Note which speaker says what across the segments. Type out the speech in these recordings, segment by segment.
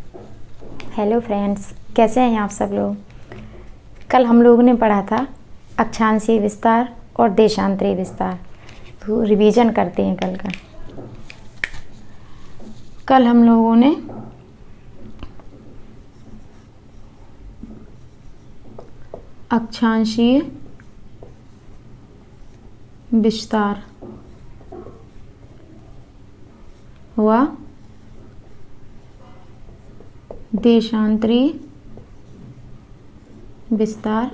Speaker 1: Hello friends, कैसे हैं आप सब लोग। कल हम लोगों ने पढ़ा था अक्षांशीय विस्तार और देशांतरी विस्तार। तो रिवीजन करते हैं कल का। कल हम लोगों ने अक्षांशीय विस्तार व देशांतरी विस्तार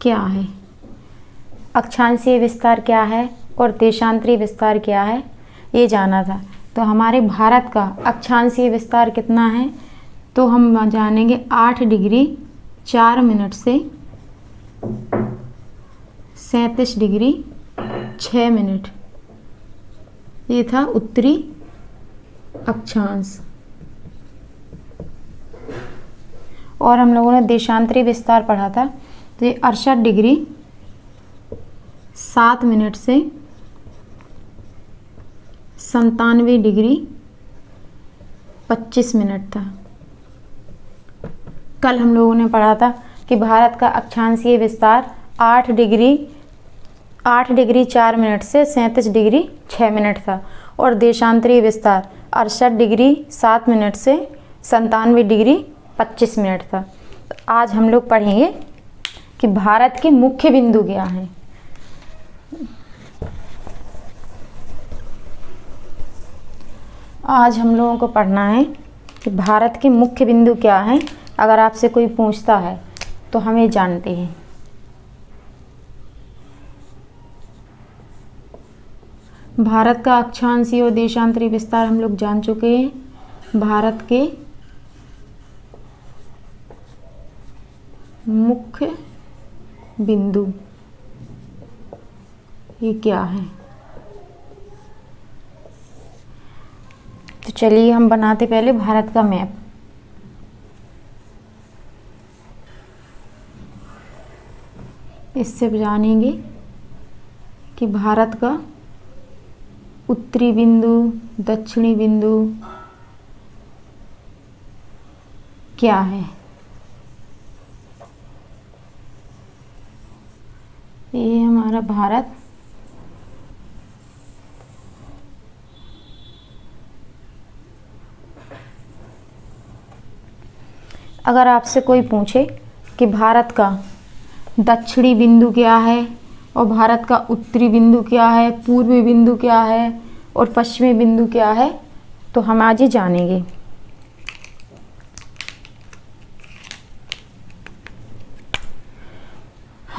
Speaker 1: क्या है, अक्षांशीय विस्तार क्या है और देशांतरी विस्तार क्या है, ये जाना था। तो हमारे भारत का अक्षांशीय विस्तार कितना है, तो हम जानेंगे 8 डिग्री 4 मिनट से 37 डिग्री 6 मिनट। ये था उत्तरी अक्षांश। और हम लोगों ने देशांतरी विस्तार पढ़ा था, तो ये 68 डिग्री 7 मिनट से 97 डिग्री 25 मिनट था। कल हम लोगों ने पढ़ा था कि भारत का अक्षांशीय विस्तार 8 डिग्री 4 मिनट से 37 डिग्री 6 मिनट था और देशांतरी विस्तार 68 डिग्री 7 मिनट से 97 डिग्री 25 मिनट था। तो आज हम लोग पढ़ेंगे कि भारत के मुख्य बिंदु क्या हैं। आज हम लोगों को पढ़ना है कि भारत के मुख्य बिंदु क्या हैं। अगर आपसे कोई पूछता है तो हमें जानते हैं। भारत का अक्षांशीय और देशांतरी विस्तार हम लोग जान चुके हैं। भारत के मुख्य बिंदु ये क्या है। तो चलिए हम बनाते पहले भारत का मैप। इससे जानेंगे कि भारत का उत्तरी बिंदु दक्षिणी बिंदु क्या है। ये हमारा भारत अगर आपसे कोई पूछे कि भारत का दक्षिणी बिंदु क्या है और भारत का उत्तरी बिंदु क्या है, पूर्वी बिंदु क्या है और पश्चिमी बिंदु क्या है, तो हम आज ही जानेंगे।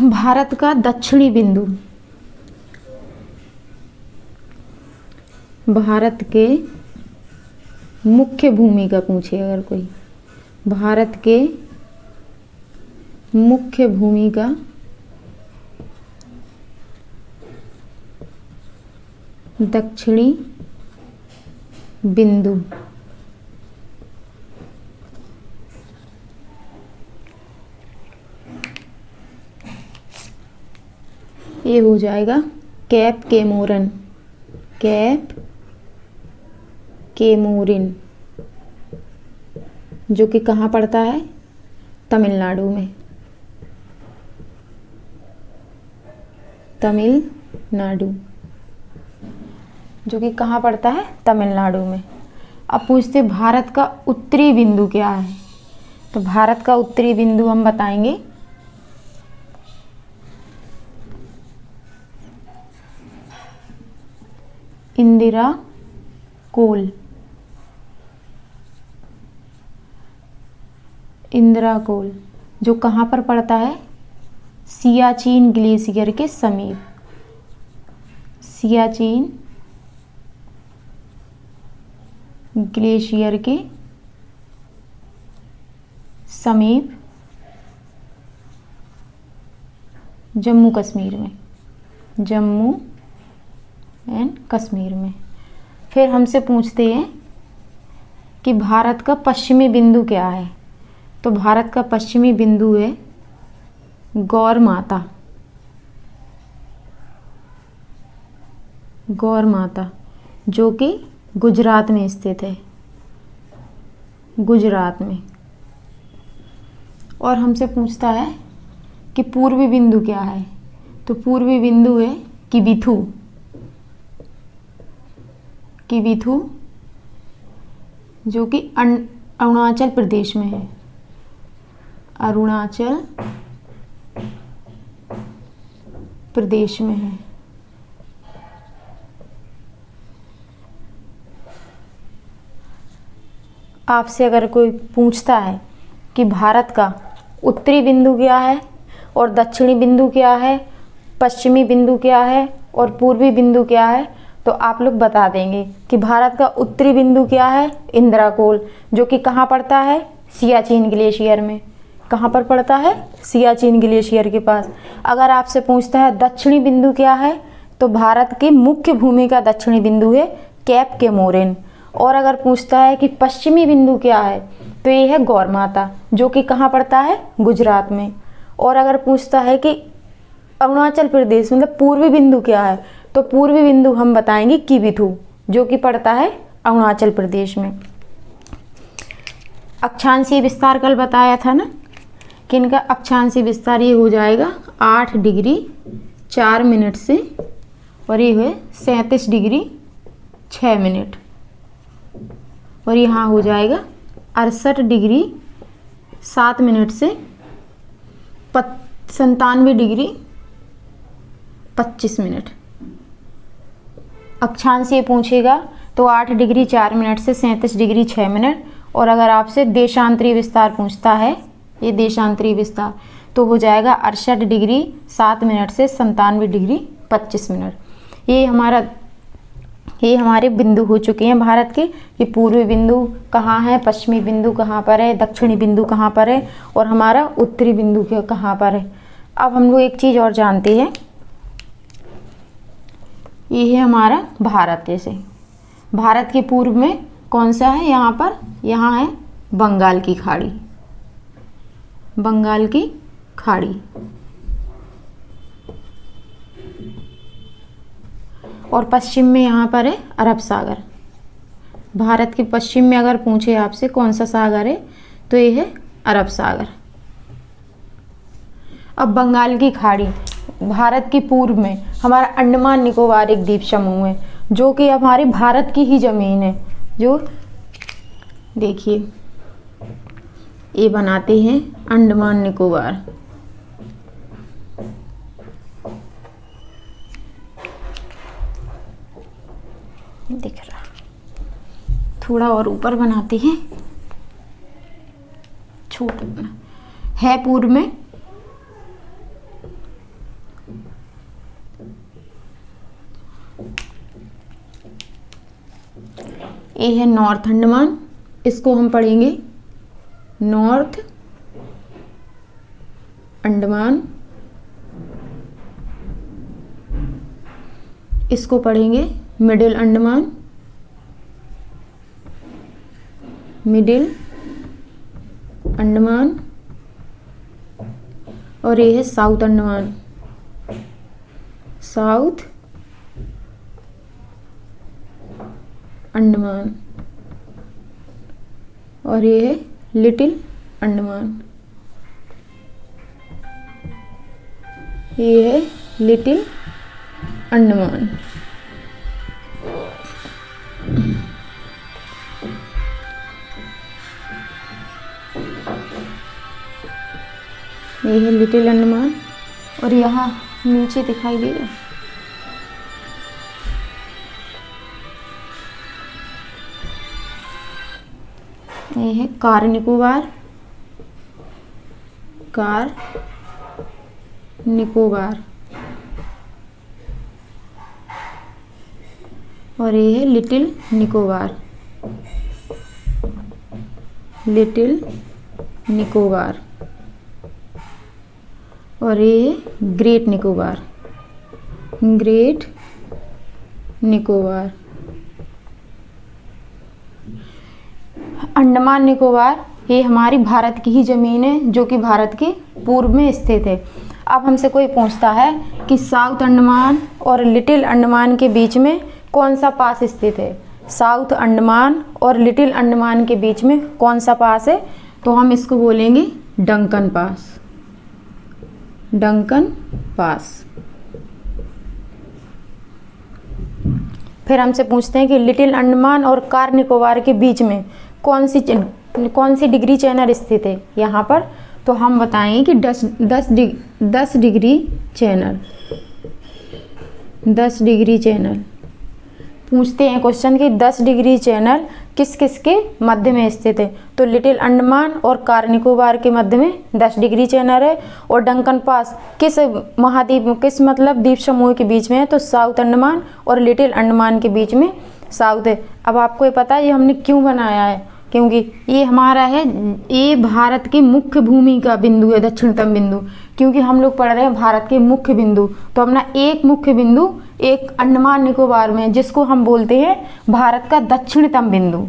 Speaker 1: भारत का दक्षिणी बिंदु, भारत के मुख्य भूमि का पूछे अगर कोई, भारत के मुख्य भूमि का दक्षिणी बिंदु ये हो जाएगा कैप केमोरन। कैप केमोरिन जो कि कहाँ पड़ता है, तमिलनाडु में। तमिलनाडु जो कि कहाँ पड़ता है, तमिलनाडु में। अब पूछते भारत का उत्तरी बिंदु क्या है। तो भारत का उत्तरी बिंदु हम बताएंगे इंदिरा कोल। इंदिरा कोल जो कहाँ पर पड़ता है, सियाचिन ग्लेशियर के समीप। सियाचिन ग्लेशियर के समीप जम्मू कश्मीर में, जम्मू एंड कश्मीर में। फिर हमसे पूछते हैं कि भारत का पश्चिमी बिंदु क्या है। तो भारत का पश्चिमी बिंदु है गौर माता। गौर माता जो कि गुजरात में स्थित है, गुजरात में। और हमसे पूछता है कि पूर्वी बिंदु क्या है, तो पूर्वी बिंदु है किबिथु, किबिथु जो कि अरुणाचल प्रदेश में है, अरुणाचल प्रदेश में है। आपसे अगर कोई पूछता है कि भारत का उत्तरी बिंदु क्या है और दक्षिणी बिंदु क्या है, पश्चिमी बिंदु क्या है और पूर्वी बिंदु क्या है, तो आप लोग बता देंगे कि भारत का उत्तरी बिंदु क्या है, इंदिरा कोल, जो कि कहाँ पड़ता है, सियाचिन ग्लेशियर में। कहाँ पर पड़ता है, सियाचिन ग्लेशियर के पास। अगर आपसे पूछता है दक्षिणी बिंदु क्या है, तो भारत की मुख्य भूमि का दक्षिणी बिंदु है कैप केमोरिन। और अगर पूछता है कि पश्चिमी बिंदु क्या है, तो ये है गौरमाता, जो कि कहाँ पड़ता है, गुजरात में। और अगर पूछता है कि अरुणाचल प्रदेश मतलब पूर्वी बिंदु क्या है, तो पूर्वी बिंदु हम बताएंगे किबिथु, जो कि पड़ता है अरुणाचल प्रदेश में। अक्षांशीय विस्तार कल बताया था ना कि इनका अक्षांशीय विस्तार ये हो जाएगा 8 डिग्री 4 मिनट से, और ये है 37 डिग्री 6 मिनट, और यहाँ हो जाएगा 68 डिग्री 7 मिनट से 97 डिग्री 25 मिनट। अक्षांशीय पूछेगा तो 8 डिग्री 4 मिनट से 37 डिग्री 6 मिनट। और अगर आपसे देशांतरीय विस्तार पूछता है, ये देशांतरीय विस्तार, तो हो जाएगा 68 डिग्री 7 मिनट से 97 डिग्री 25 मिनट। ये हमारे बिंदु हो चुके हैं भारत के, कि पूर्वी बिंदु कहाँ है, पश्चिमी बिंदु कहाँ पर है, दक्षिणी बिंदु कहाँ पर है, और हमारा उत्तरी बिंदु कहाँ पर है। अब हम लोग एक चीज़ और जानते हैं, ये है हमारा भारत। जैसे भारत के पूर्व में कौन सा है, यहाँ पर, यहाँ है बंगाल की खाड़ी, बंगाल की खाड़ी। और पश्चिम में यहाँ पर है अरब सागर। भारत के पश्चिम में अगर पूछे आपसे कौन सा सागर है, तो ये है अरब सागर। अब बंगाल की खाड़ी भारत के पूर्व में हमारा अंडमान निकोबार एक द्वीप समूह है, जो कि हमारी भारत की ही ज़मीन है। जो देखिए ये बनाते हैं अंडमान निकोबार। दिख रहा, थोड़ा और ऊपर बनाते हैं, छोटा बना है पूर्व में। ये है नॉर्थ अंडमान, इसको हम पढ़ेंगे नॉर्थ अंडमान, इसको पढ़ेंगे मिडिल अंडमान, मिडिल अंडमान, और ये है साउथ अंडमान, साउथ अंडमान, और ये है लिटिल अंडमान, ये है लिटिल अंडमान। ये है लिटिल अंडमान, और यहाँ नीचे दिखाई दे रहा है ये है कार निकोबार, कार निकोबार, और ये है लिटिल निकोबार, लिटिल निकोबार, और ये है ग्रेट निकोबार, ग्रेट निकोबार। अंडमान निकोबार ये हमारी भारत की ही ज़मीन है, जो कि भारत के पूर्व में स्थित है। अब हमसे कोई पूछता है कि साउथ अंडमान और लिटिल अंडमान के बीच में कौन सा पास स्थित है, साउथ अंडमान और लिटिल अंडमान के बीच में कौन सा पास है? तो हम इसको बोलेंगे डंकन पास। Duncan pass. फिर हमसे पूछते हैं कि लिटिल अंडमान और कार निकोबार के बीच में कौन सी डिग्री चैनल स्थित है यहाँ पर? तो हम बताएंगे कि 10 डिग्री चैनल। 10 डिग्री चैनल पूछते हैं क्वेश्चन कि 10 डिग्री चैनल किस किस के मध्य में स्थित है? तो लिटिल अंडमान और कार निकोबार के मध्य में 10 डिग्री चैनल है। और डंकन पास किस महाद्वीप, किस मतलब द्वीप समूह के बीच में है? तो साउथ अंडमान और लिटिल अंडमान के बीच में साउथ है। अब आपको ये पता है ये हमने क्यों बनाया है? क्योंकि ये हमारा है, ये भारत के मुख्य भूमि का बिंदु है, दक्षिणतम बिंदु। क्योंकि हम लोग पढ़ रहे हैं भारत के मुख्य बिंदु, तो अपना एक मुख्य बिंदु एक अंडमान निकोबार में, जिसको हम बोलते हैं भारत का दक्षिणतम बिंदु।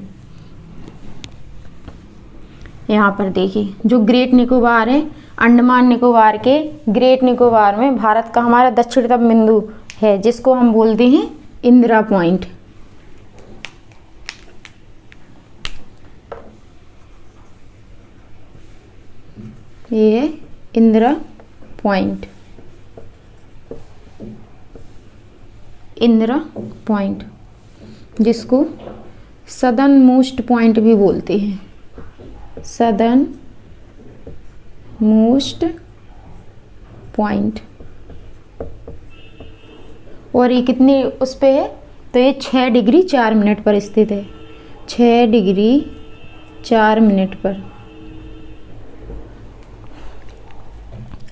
Speaker 1: यहाँ पर देखिए जो ग्रेट निकोबार है, अंडमान निकोबार के ग्रेट निकोबार में भारत का हमारा दक्षिणतम बिंदु है, जिसको हम बोलते हैं इंदिरा पॉइंट। ये है इंदिरा पॉइंट। इंदिरा पॉइंट जिसको सदर्न मोस्ट पॉइंट भी बोलते हैं। Southern most point. और ये कितने उस पे है? तो ये 6 डिग्री 4 मिनट पर स्थित है। 6 डिग्री 4 मिनट पर।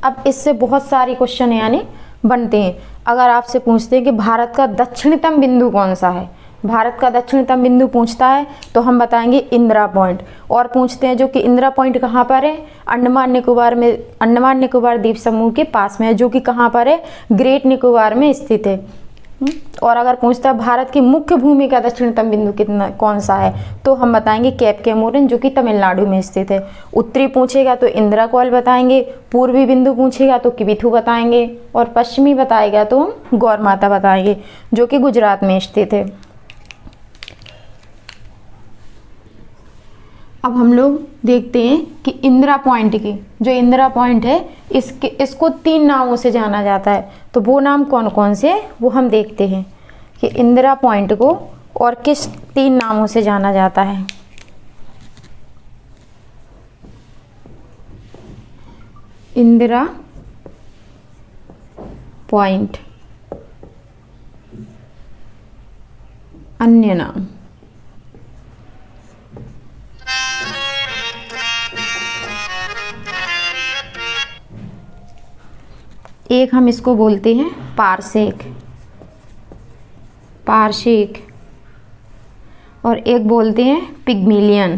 Speaker 1: अब इससे बहुत सारे क्वेश्चन यानी बनते हैं। अगर आपसे पूछते हैं कि भारत का दक्षिणतम बिंदु कौन सा है, भारत का दक्षिणतम बिंदु पूछता है तो हम बताएंगे इंदिरा पॉइंट। और पूछते हैं जो कि इंदिरा पॉइंट कहाँ पर है? अंडमान निकोबार में, अंडमान निकोबार द्वीप समूह के पास में है, जो कि कहाँ पर है? ग्रेट निकोबार में स्थित है। और अगर पूछता है भारत की मुख्य भूमि का दक्षिणतम बिंदु कितना कौन सा है, तो हम बताएंगे कैप कैमोरिन, जो कि तमिलनाडु में स्थित है। उत्तरी पूछेगा तो इंदिरा कॉल बताएंगे, पूर्वी बिंदु पूछेगा तो किबिथु बताएंगे, और पश्चिमी बताएगा तो हम गौर माता बताएंगे, जो कि गुजरात में स्थित है। अब हम लोग देखते हैं कि इंदिरा पॉइंट की, जो इंदिरा पॉइंट है इसको 3 नामों से जाना जाता है। तो वो नाम कौन कौन से हैं वो हम देखते हैं कि इंदिरा पॉइंट को और किस 3 नामों से जाना जाता है। इंदिरा पॉइंट अन्य नाम। एक हम इसको बोलते हैं पारसेक, पारसेक, और एक बोलते हैं पिग्मिलियन,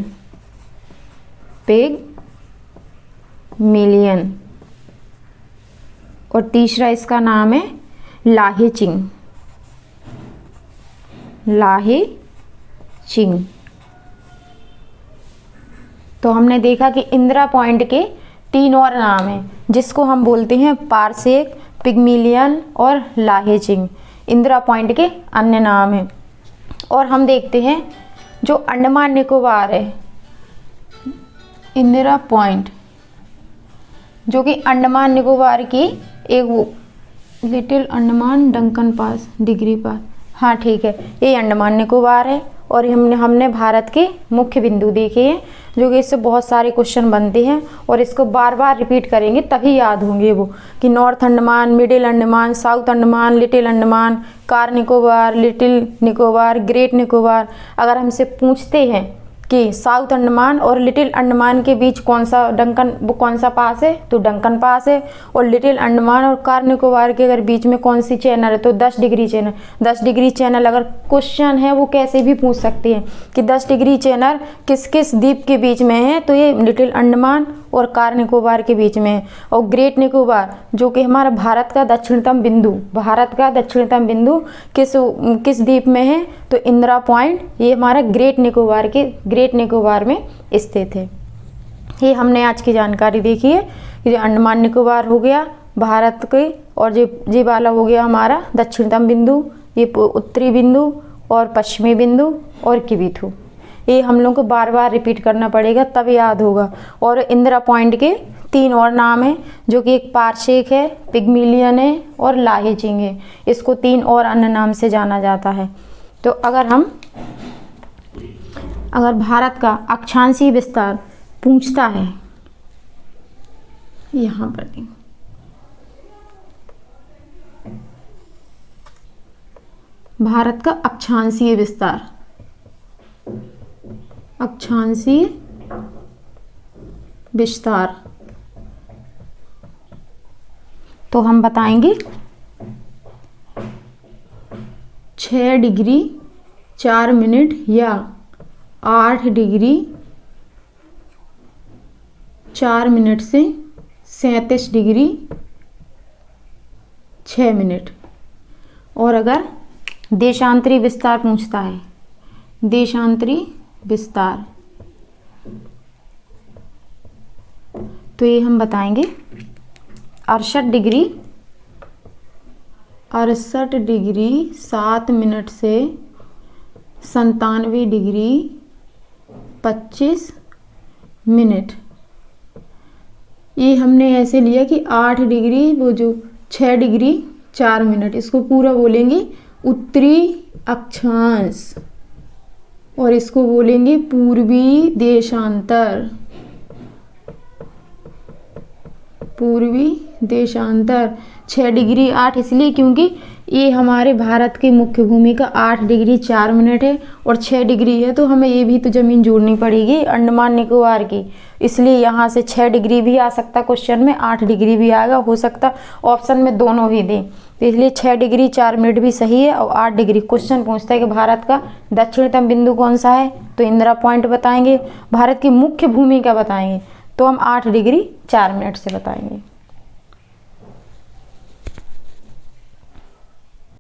Speaker 1: पिग्मिलियन, और तीसरा इसका नाम है लाहेचिंग, लाहेचिंग। तो हमने देखा कि इंदिरा पॉइंट के 3 और नाम हैं, जिसको हम बोलते हैं पारसेक, पिग्मिलियन और लाहेचिंग। इंदिरा पॉइंट के अन्य नाम हैं। और हम देखते हैं जो अंडमान निकोबार है, इंदिरा पॉइंट, जो कि अंडमान निकोबार की एक वो little Andaman Duncan pass degree pass, हाँ ठीक है, ये अंडमान निकोबार है। और हमने भारत के मुख्य बिंदु देखे हैं, जो कि इससे बहुत सारे क्वेश्चन बनते हैं, और इसको बार बार रिपीट करेंगे तभी याद होंगे वो, कि north Andaman, middle Andaman, south Andaman, little Andaman, car Nicobar, little Nicobar, great Nicobar. अगर हमसे पूछते हैं कि साउथ अंडमान और लिटिल अंडमान के बीच कौन सा पास है, तो डंकन पास है। और लिटिल अंडमान और कार निकोबार के अगर बीच में कौन सी चैनल है, तो 10 डिग्री चैनल। 10 डिग्री चैनल अगर क्वेश्चन है वो कैसे भी पूछ सकते हैं कि 10 डिग्री चैनल किस किस द्वीप के बीच में है, तो ये लिटिल अंडमान और कार निकोबार के बीच में है। और ग्रेट निकोबार, जो कि हमारा भारत का दक्षिणतम बिंदु, भारत का दक्षिणतम बिंदु किस द्वीप में है, तो इंदिरा पॉइंट, ये हमारा ग्रेट निकोबार में स्थित है। ये हमने आज की जानकारी देखी है कि अंडमान निकोबार हो गया भारत के, और ये वाला हो गया हमारा दक्षिणतम बिंदु, ये उत्तरी बिंदु, और पश्चिमी बिंदु और किबिथु। ये हम लोग को बार बार रिपीट करना पड़ेगा तब याद होगा। और इंदिरा पॉइंट के 3 और नाम हैं, जो कि एक पारसेक है, पिग्मिलियन है और लाहेजिंग है। इसको 3 और अन्य नाम से जाना जाता है। तो अगर भारत का अक्षांशीय विस्तार पूछता है, यहाँ पर देखो, भारत का अक्षांशीय विस्तार, अक्षांशीय विस्तार, तो हम बताएंगे 6 डिग्री 4 मिनट या 8 डिग्री 4 मिनट से 37 डिग्री 6 मिनट। और अगर देशांतरी विस्तार पूछता है, देशांतरी विस्तार, तो ये हम बताएंगे 68 डिग्री 7 मिनट से 97 डिग्री 25 मिनट। ये हमने ऐसे लिया कि 8 डिग्री, वो जो 6 डिग्री 4 मिनट, इसको पूरा बोलेंगे उत्तरी अक्षांश और इसको बोलेंगे पूर्वी देशांतर, पूर्वी देशांतर। 6 डिग्री 8 इसलिए क्योंकि ये हमारे भारत की मुख्य भूमि का 8 डिग्री 4 मिनट है और 6 डिग्री है, तो हमें ये भी तो ज़मीन जोड़नी पड़ेगी अंडमान निकोबार की, इसलिए यहाँ से 6 डिग्री भी आ सकता क्वेश्चन में, 8 डिग्री भी आएगा, हो सकता ऑप्शन में दोनों ही दें। तो इसलिए 6 डिग्री 4 मिनट भी सही है। और 8 डिग्री क्वेश्चन पूछता है कि भारत का दक्षिणतम बिंदु कौन सा है, तो इंदिरा पॉइंट बताएंगे। भारत की मुख्य भूमि का बताएंगे तो हम 8 डिग्री 4 मिनट से बताएंगे।